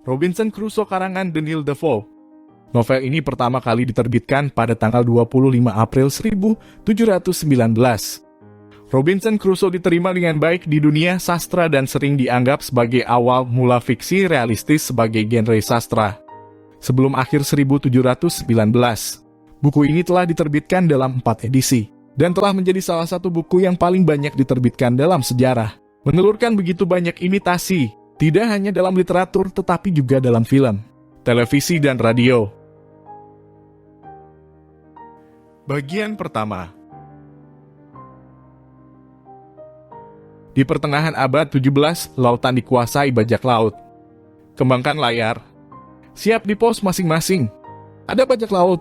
Robinson Crusoe karangan Daniel Defoe. Novel ini pertama kali diterbitkan pada tanggal 25 April 1719. Robinson Crusoe diterima dengan baik di dunia sastra dan sering dianggap sebagai awal mula fiksi realistis sebagai genre sastra. Sebelum akhir 1719, buku ini telah diterbitkan dalam 4 edisi, dan telah menjadi salah satu buku yang paling banyak diterbitkan dalam sejarah. Menelurkan begitu banyak imitasi, tidak hanya dalam literatur tetapi juga dalam film, televisi, dan radio. Bagian pertama. Di pertengahan abad 17, lautan dikuasai bajak laut. Kembangkan layar. Siap di pos masing-masing. Ada bajak laut.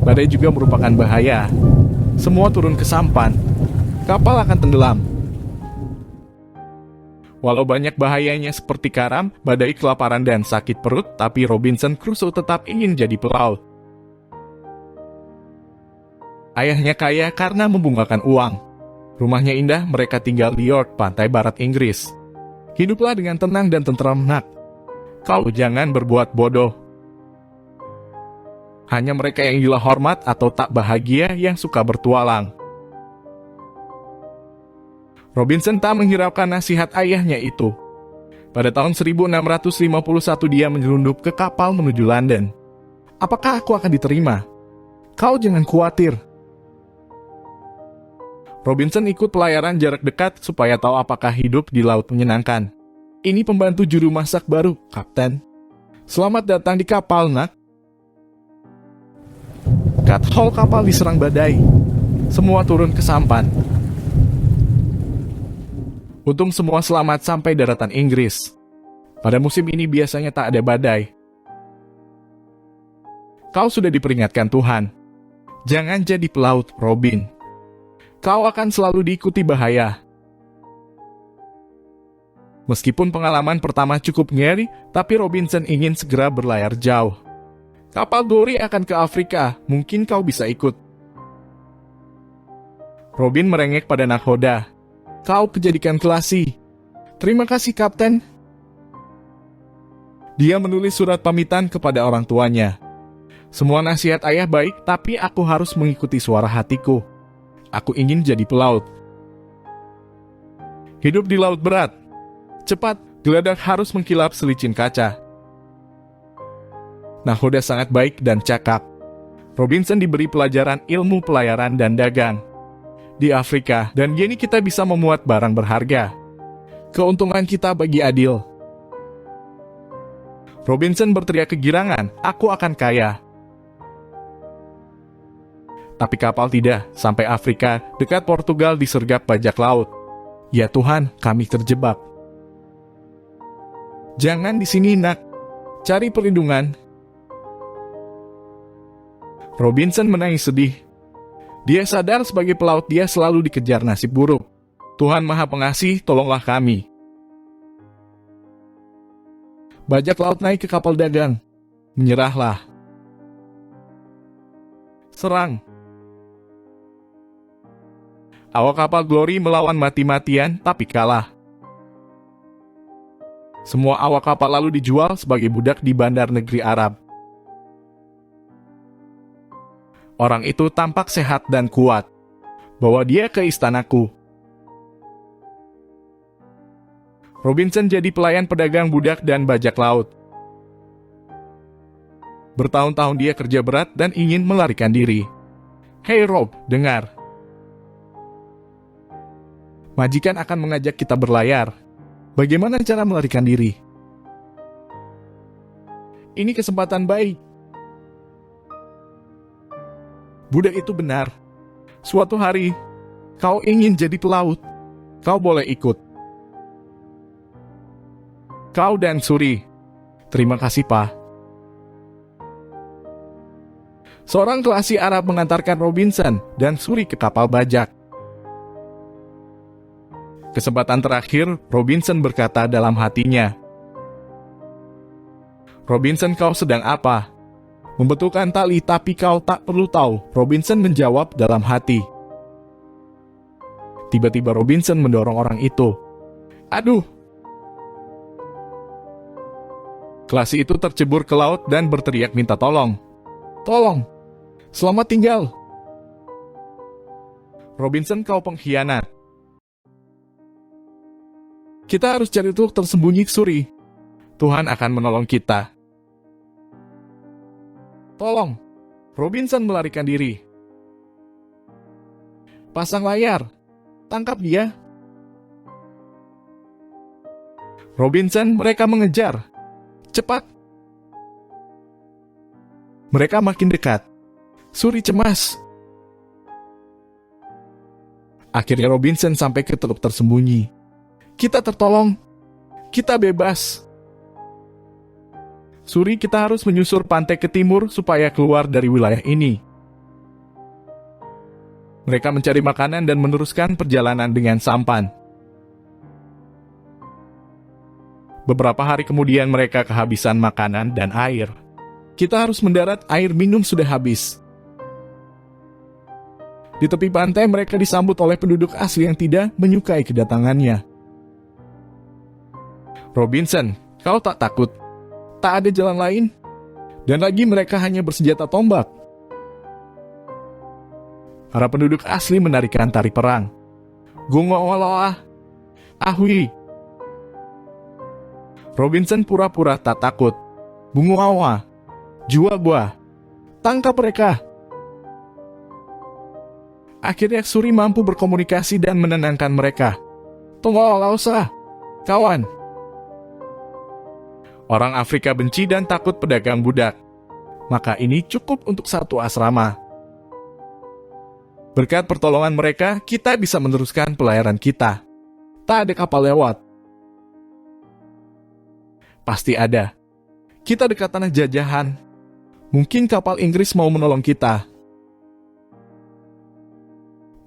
Badai juga merupakan bahaya. Semua turun ke sampan. Kapal akan tenggelam. Walau banyak bahayanya seperti karam, badai, kelaparan, dan sakit perut, tapi Robinson Crusoe tetap ingin jadi pelaut. Ayahnya kaya karena membungkakan uang. Rumahnya indah, mereka tinggal di York, pantai barat Inggris. Hiduplah dengan tenang dan tentram, nak. Kau jangan berbuat bodoh. Hanya mereka yang gila hormat atau tak bahagia yang suka bertualang. Robinson tak menghiraukan nasihat ayahnya itu. Pada tahun 1651 dia menyelundup ke kapal menuju London. Apakah aku akan diterima? Kau jangan khawatir. Robinson ikut pelayaran jarak dekat supaya tahu apakah hidup di laut menyenangkan. Ini pembantu juru masak baru, Kapten. Selamat datang di kapal, nak. Kathol kapal diserang badai. Semua turun ke sampan. Untung semua selamat sampai daratan Inggris. Pada musim ini biasanya tak ada badai. Kau sudah diperingatkan Tuhan. Jangan jadi pelaut, Robin. Kau akan selalu diikuti bahaya. Meskipun pengalaman pertama cukup ngeri, tapi Robinson ingin segera berlayar jauh. Kapal Dory akan ke Afrika, mungkin kau bisa ikut. Robin merengek pada nakhoda. Kau kejadikan kelasi. Terima kasih, Kapten. Dia menulis surat pamitan kepada orang tuanya. Semua nasihat ayah baik, tapi aku harus mengikuti suara hatiku. Aku ingin jadi pelaut. Hidup di laut berat. Cepat, geladak harus mengkilap selicin kaca. Nakhoda sangat baik dan cakap. Robinson diberi pelajaran ilmu pelayaran dan dagang di Afrika, dan kini kita bisa memuat barang berharga. Keuntungan kita bagi adil. Robinson berteriak kegirangan, aku akan kaya. Tapi kapal tidak, sampai Afrika, dekat Portugal disergap bajak laut. Ya Tuhan, kami terjebak. Jangan di sini, nak. Cari perlindungan. Robinson menangis sedih. Dia sadar sebagai pelaut dia selalu dikejar nasib buruk. Tuhan Maha Pengasih, tolonglah kami. Bajak laut naik ke kapal dagang. Menyerahlah. Serang. Awak kapal Glory melawan mati-matian, tapi kalah. Semua awak kapal lalu dijual sebagai budak di bandar negeri Arab. Orang itu tampak sehat dan kuat. Bawa dia ke istanaku. Robinson jadi pelayan pedagang budak dan bajak laut. Bertahun-tahun dia kerja berat dan ingin melarikan diri. Hei Rob, dengar. Majikan akan mengajak kita berlayar. Bagaimana cara melarikan diri? Ini kesempatan baik. Budak itu benar. Suatu hari, kau ingin jadi pelaut. Kau boleh ikut. Kau dan Suri. Terima kasih, Pak. Seorang kelasi Arab mengantarkan Robinson dan Suri ke kapal bajak. Kesempatan terakhir, Robinson berkata dalam hatinya, Robinson, kau sedang apa? Membetulkan tali, tapi kau tak perlu tahu. Robinson menjawab dalam hati. Tiba-tiba Robinson mendorong orang itu. Aduh! Kelasi itu tercebur ke laut dan berteriak minta tolong. Tolong! Selamat tinggal! Robinson, kau pengkhianat. Kita harus cari truk tersembunyi, Suri. Tuhan akan menolong kita. Tolong! Robinson melarikan diri. Pasang layar. Tangkap dia. Robinson, mereka mengejar. Cepat! Mereka makin dekat. Suri cemas. Akhirnya Robinson sampai ke teluk tersembunyi. Kita tertolong. Kita bebas. Suri, kita harus menyusur pantai ke timur supaya keluar dari wilayah ini. Mereka mencari makanan dan meneruskan perjalanan dengan sampan. Beberapa hari kemudian mereka kehabisan makanan dan air. Kita harus mendarat, air minum sudah habis. Di tepi pantai mereka disambut oleh penduduk asli yang tidak menyukai kedatangannya. Robinson, kau tak takut? Tak ada jalan lain? Dan lagi mereka hanya bersenjata tombak. Para penduduk asli menarikan tari perang. Gungowaloa, Ahui. Robinson pura-pura tak takut. Bunguawa, jua gua, tangkap mereka. Akhirnya Suri mampu berkomunikasi dan menenangkan mereka. Tunggu, lausa, kawan. Orang Afrika benci dan takut pedagang budak. Maka ini cukup untuk satu asrama. Berkat pertolongan mereka, kita bisa meneruskan pelayaran kita. Tak ada kapal lewat. Pasti ada. Kita dekat tanah jajahan. Mungkin kapal Inggris mau menolong kita.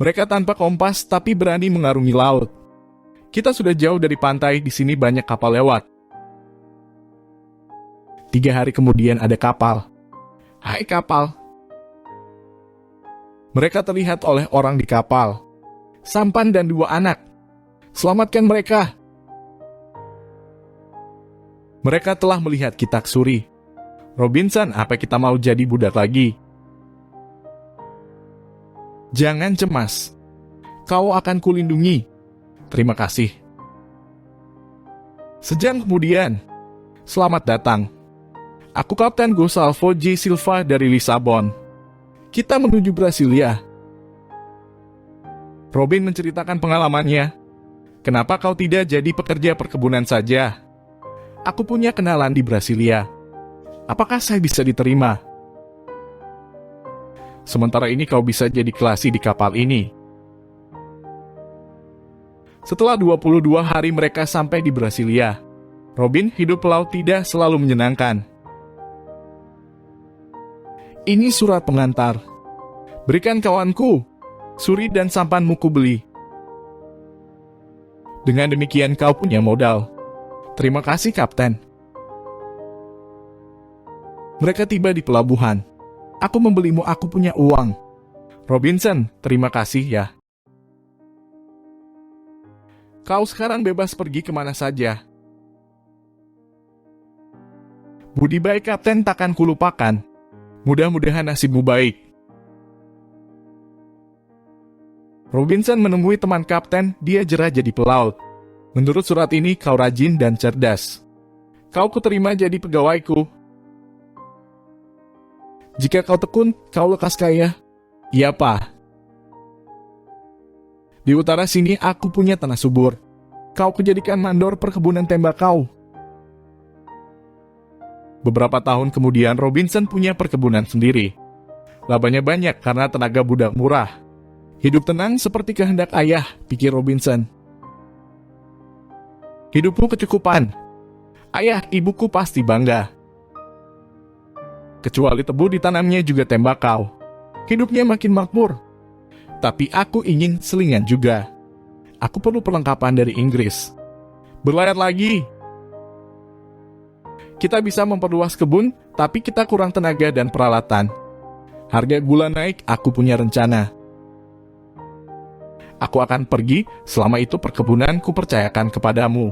Mereka tanpa kompas tapi berani mengarungi laut. Kita sudah jauh dari pantai, di sini banyak kapal lewat. 3 hari kemudian ada kapal. Hai kapal. Mereka terlihat oleh orang di kapal. Sampan dan 2 anak. Selamatkan mereka. Mereka telah melihat kita, Suri. Robinson, apa kita mau jadi budak lagi? Jangan cemas. Kau akan kulindungi. Terima kasih. Sejam kemudian, selamat datang. Aku Kapten Gosalvo J. Silva dari Lisabon. Kita menuju Brasilia. Robin menceritakan pengalamannya. Kenapa kau tidak jadi pekerja perkebunan saja? Aku punya kenalan di Brasilia. Apakah saya bisa diterima? Sementara ini kau bisa jadi kelasi di kapal ini. Setelah 22 hari mereka sampai di Brasilia. Robin, hidup pelaut tidak selalu menyenangkan. Ini surat pengantar. Berikan kawanku, Suri dan sampanmu ku beli. Dengan demikian kau punya modal. Terima kasih, Kapten. Mereka tiba di pelabuhan. Aku membelimu, aku punya uang. Robinson, terima kasih ya. Kau sekarang bebas pergi kemana saja. Budi baik, Kapten, takkan kulupakan. Mudah-mudahan nasibmu baik. Robinson menemui teman Kapten, dia jerah jadi pelaut. Menurut surat ini, kau rajin dan cerdas. Kau kuterima jadi pegawaiku. Jika kau tekun, kau lekas kaya. Iya, Pak. Di utara sini aku punya tanah subur. Kau kujadikan mandor perkebunan tembakau. Beberapa tahun kemudian Robinson punya perkebunan sendiri. Labanya banyak karena tenaga budak murah. Hidup tenang seperti kehendak ayah, pikir Robinson. Hidupmu kecukupan. Ayah, ibuku pasti bangga. Kecuali tebu ditanamnya juga tembakau. Hidupnya makin makmur. Tapi aku ingin selingan juga. Aku perlu perlengkapan dari Inggris. Berlayar lagi. Kita bisa memperluas kebun, tapi kita kurang tenaga dan peralatan. Harga gula naik, aku punya rencana. Aku akan pergi, selama itu perkebunan kupercayakan kepadamu.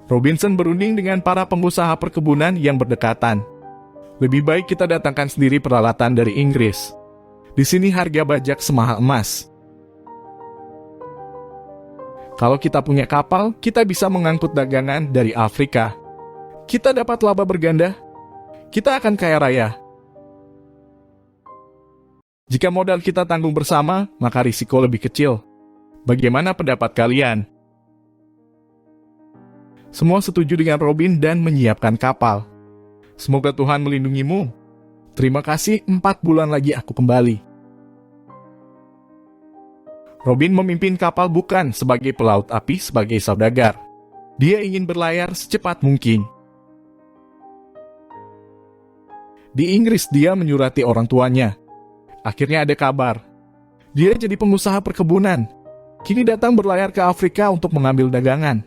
Robinson berunding dengan para pengusaha perkebunan yang berdekatan. Lebih baik kita datangkan sendiri peralatan dari Inggris. Di sini harga bajak semahal emas. Kalau kita punya kapal, kita bisa mengangkut dagangan dari Afrika. Kita dapat laba berganda. Kita akan kaya raya. Jika modal kita tanggung bersama, maka risiko lebih kecil. Bagaimana pendapat kalian? Semua setuju dengan Robin dan menyiapkan kapal. Semoga Tuhan melindungimu. Terima kasih, 4 bulan lagi aku kembali. Robin memimpin kapal bukan sebagai pelaut api, sebagai saudagar. Dia ingin berlayar secepat mungkin. Di Inggris dia menyurati orang tuanya. Akhirnya ada kabar. Dia jadi pengusaha perkebunan. Kini datang berlayar ke Afrika untuk mengambil dagangan.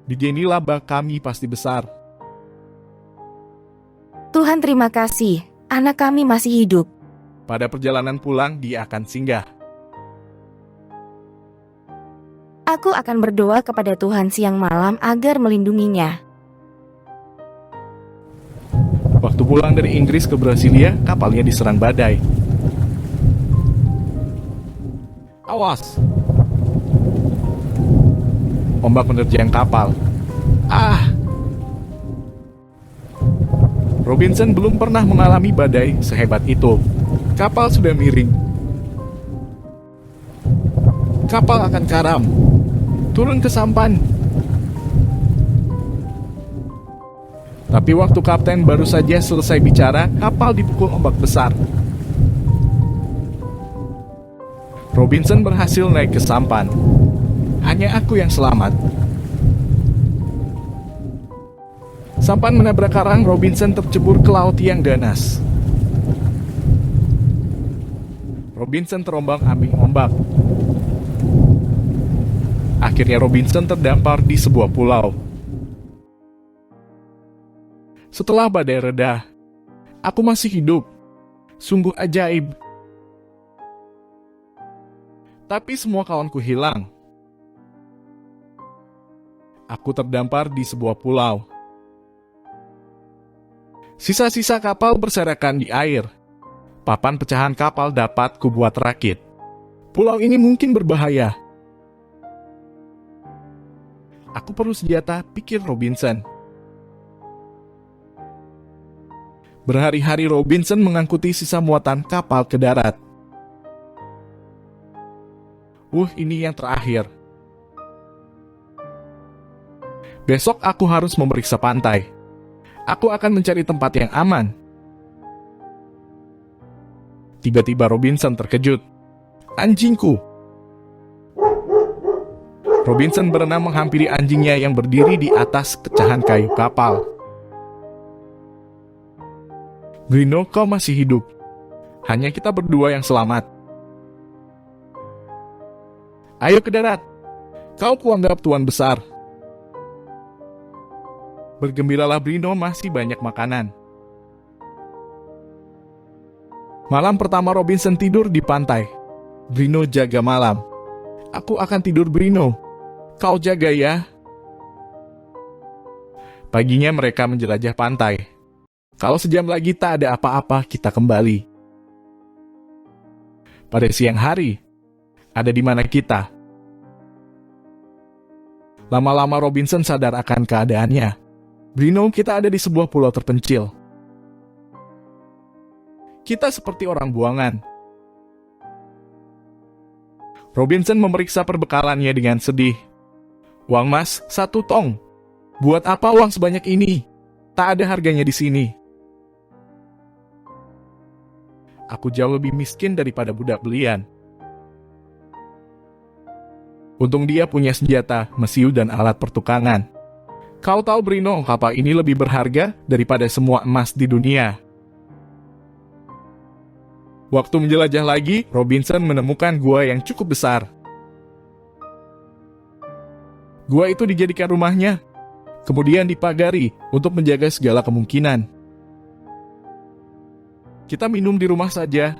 Begini laba kami pasti besar. Tuhan terima kasih, anak kami masih hidup. Pada perjalanan pulang dia akan singgah. Aku akan berdoa kepada Tuhan siang malam agar melindunginya. Waktu pulang dari Inggris ke Brasilia, kapalnya diserang badai. Awas! Ombak menerjang kapal. Robinson belum pernah mengalami badai sehebat itu. Kapal sudah miring. Kapal akan karam. Turun ke sampan. Tapi waktu kapten baru saja selesai bicara, kapal dipukul ombak besar. Robinson berhasil naik ke sampan. Hanya aku yang selamat. Sampan menabrak karang, Robinson tercebur ke laut yang ganas. Robinson terombang-ambing ombak. Akhirnya Robinson terdampar di sebuah pulau. Setelah badai reda, aku masih hidup. Sungguh ajaib. Tapi semua kawanku hilang. Aku terdampar di sebuah pulau. Sisa-sisa kapal berserakan di air. Papan pecahan kapal dapat kubuat rakit. Pulau ini mungkin berbahaya. Aku perlu senjata, pikir Robinson. Berhari-hari Robinson mengangkuti sisa muatan kapal ke darat. Ini yang terakhir. Besok aku harus memeriksa pantai. Aku akan mencari tempat yang aman. Tiba-tiba Robinson terkejut. Anjingku! Robinson berenang menghampiri anjingnya yang berdiri di atas pecahan kayu kapal. Bruno, kau masih hidup. Hanya kita berdua yang selamat. Ayo ke darat. Kau kuanggap tuan besar. Bergembiralah Bruno, masih banyak makanan. Malam pertama Robinson tidur di pantai. Bruno jaga malam. Aku akan tidur Bruno. Kau jaga ya. Paginya mereka menjelajah pantai. Kalau sejam lagi tak ada apa-apa, kita kembali. Pada siang hari, ada di mana kita? Lama-lama Robinson sadar akan keadaannya. Bruno, kita ada di sebuah pulau terpencil. Kita seperti orang buangan. Robinson memeriksa perbekalannya dengan sedih. Uang emas 1 tong. Buat apa uang sebanyak ini? Tak ada harganya di sini. Aku jauh lebih miskin daripada budak belian. Untung dia punya senjata, mesiu dan alat pertukangan. Kau tahu Bruno, kapal ini lebih berharga daripada semua emas di dunia. Waktu menjelajah lagi, Robinson menemukan gua yang cukup besar. Gua itu dijadikan rumahnya, kemudian dipagari untuk menjaga segala kemungkinan. Kita minum di rumah saja.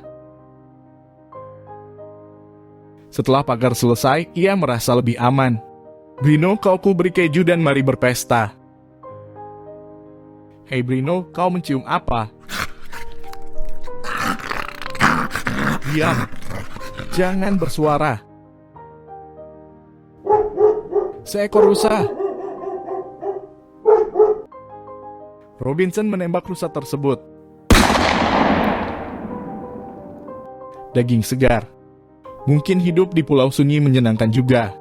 Setelah pagar selesai, ia merasa lebih aman. Bruno, kau ku beri keju dan mari berpesta. Hei Bruno, kau mencium apa? Diam. Jangan bersuara. Seekor rusa. Robinson menembak rusa tersebut. Daging segar. Mungkin hidup di pulau sunyi menyenangkan juga.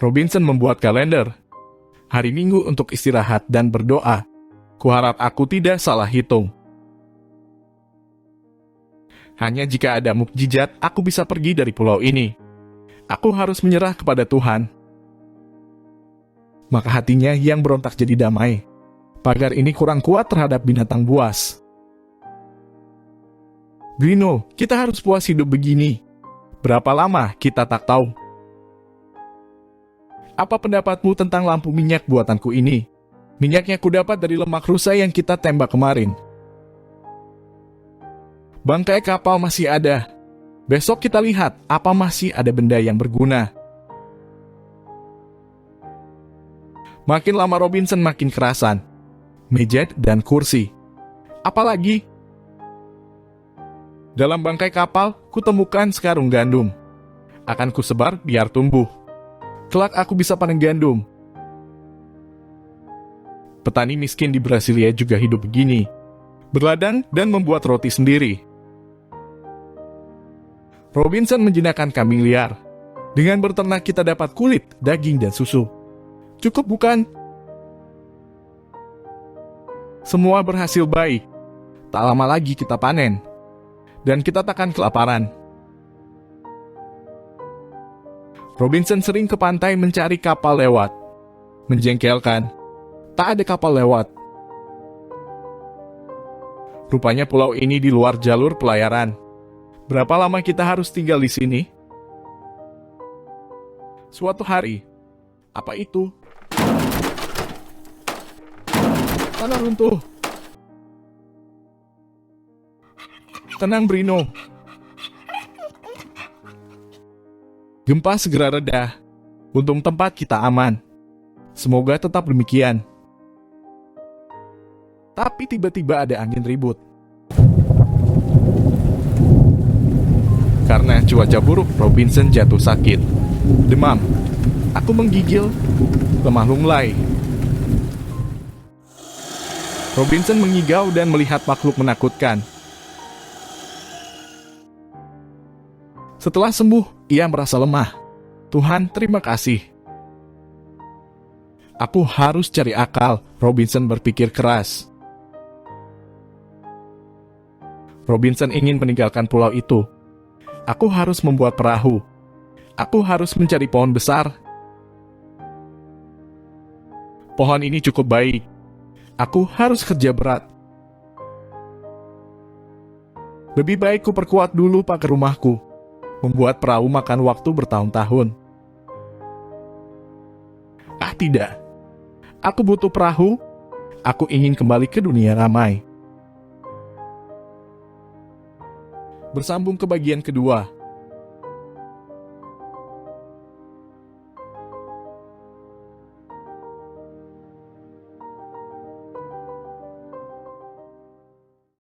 Robinson membuat kalender. Hari Minggu untuk istirahat dan berdoa. Kuharap aku tidak salah hitung. Hanya jika ada mukjizat, aku bisa pergi dari pulau ini. Aku harus menyerah kepada Tuhan. Maka hatinya yang berontak jadi damai. Pagar ini kurang kuat terhadap binatang buas. Bruno, kita harus puas hidup begini. Berapa lama kita tak tahu. Apa pendapatmu tentang lampu minyak buatanku ini? Minyaknya kudapat dari lemak rusa yang kita tembak kemarin. Bangkai kapal masih ada. Besok kita lihat apa masih ada benda yang berguna. Makin lama Robinson makin kerasan. Meja dan kursi. Apalagi? Dalam bangkai kapal, kutemukan sekarung gandum. Akan kusebar biar tumbuh. Kelak aku bisa panen gandum. Petani miskin di Brasilia juga hidup begini. Berladang dan membuat roti sendiri. Robinson menjinakkan kambing liar. Dengan berternak kita dapat kulit, daging, dan susu. Cukup bukan? Semua berhasil baik. Tak lama lagi kita panen. Dan kita takkan kelaparan. Robinson sering ke pantai mencari kapal lewat. Menjengkelkan. Tak ada kapal lewat. Rupanya pulau ini di luar jalur pelayaran. Berapa lama kita harus tinggal di sini? Suatu hari. Apa itu? Tanah runtuh. Tenang Bruno. Gempa segera reda. Untung tempat kita aman. Semoga tetap demikian. Tapi tiba-tiba ada angin ribut. Karena cuaca buruk, Robinson jatuh sakit. Demam. Aku menggigil. Lemah lunglai. Robinson mengigau dan melihat makhluk menakutkan. Setelah sembuh, ia merasa lemah. Tuhan, terima kasih. Aku harus cari akal, Robinson berpikir keras. Robinson ingin meninggalkan pulau itu. Aku harus membuat perahu. Aku harus mencari pohon besar. Pohon ini cukup baik. Aku harus kerja berat. Lebih baik ku perkuat dulu pagar rumahku. Membuat perahu makan waktu bertahun-tahun. Ah tidak. Aku butuh perahu. Aku ingin kembali ke dunia ramai. Bersambung ke bagian kedua.